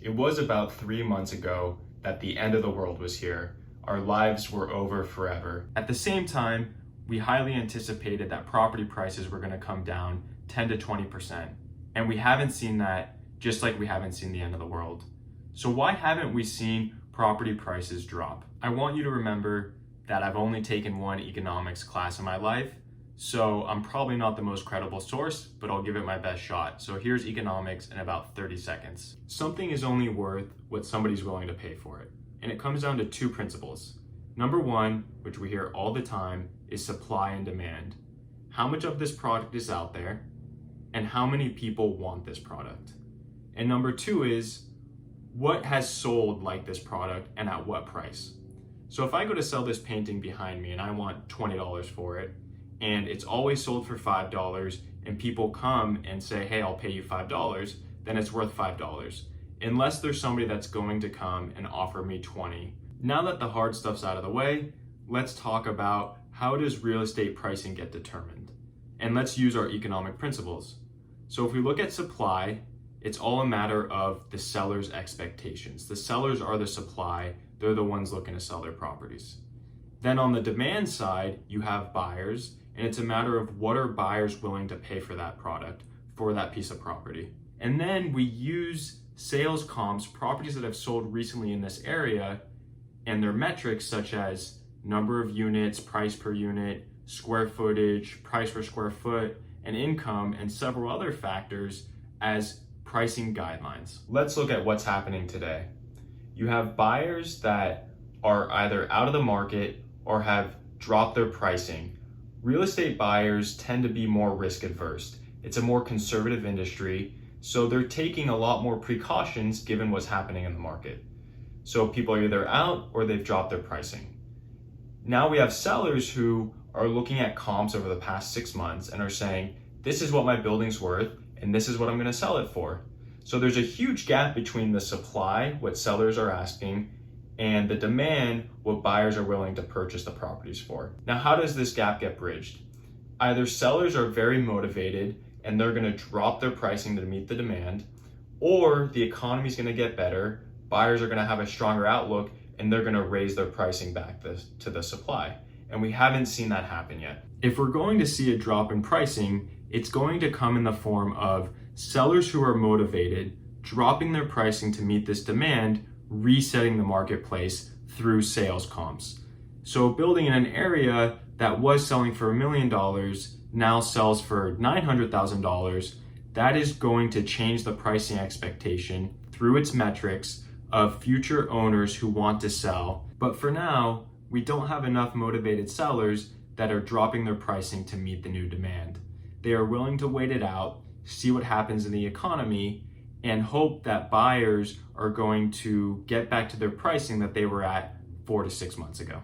It was about 3 months ago that the end of the world was here. Our lives were over forever. At the same time, we highly anticipated that property prices were going to come down 10 to 20%. And we haven't seen that, just like we haven't seen the end of the world. So why haven't we seen property prices drop? I want you to remember that I've only taken one economics class in my life, so I'm probably not the most credible source, but I'll give it my best shot. So here's economics in about 30 seconds. Something is only worth what somebody's willing to pay for it. And it comes down to two principles. Number one, which we hear all the time, is supply and demand. How much of this product is out there and how many people want this product? And number two is what has sold like this product and at what price? So if I go to sell this painting behind me and I want $20 for it, and it's always sold for $5, and people come and say, hey, I'll pay you $5, then it's worth $5. Unless there's somebody that's going to come and offer me 20. Now that the hard stuff's out of the way, let's talk about how does real estate pricing get determined? And let's use our economic principles. So if we look at supply, it's all a matter of the seller's expectations. The sellers are the supply, they're the ones looking to sell their properties. Then on the demand side, you have buyers, and it's a matter of what are buyers willing to pay for that product, for that piece of property. And then we use sales comps, properties that have sold recently in this area, and their metrics such as number of units, price per unit, square footage, price per square foot, and income, and several other factors as pricing guidelines. Let's look at what's happening today. You have buyers that are either out of the market or have dropped their pricing. Real estate buyers tend to be more risk adverse. It's a more conservative industry, so they're taking a lot more precautions given what's happening in the market. So people are either out or they've dropped their pricing. Now we have sellers who are looking at comps over the past 6 months and are saying, this is what my building's worth and this is what I'm going to sell it for. So there's a huge gap between the supply, what sellers are asking, and the demand, what buyers are willing to purchase the properties for. Now, how does this gap get bridged? Either sellers are very motivated and they're gonna drop their pricing to meet the demand, or the economy's gonna get better, buyers are gonna have a stronger outlook, and they're gonna raise their pricing back to the supply. And we haven't seen that happen yet. If we're going to see a drop in pricing, it's going to come in the form of sellers who are motivated, dropping their pricing to meet this demand, resetting the marketplace through sales comps. So a building in an area that was selling for $1 million now sells for $900,000. That is going to change the pricing expectation through its metrics of future owners who want to sell. But for now, we don't have enough motivated sellers that are dropping their pricing to meet the new demand. They are willing to wait it out, see what happens in the economy, and hope that buyers are going to get back to their pricing that they were at 4 to 6 months ago.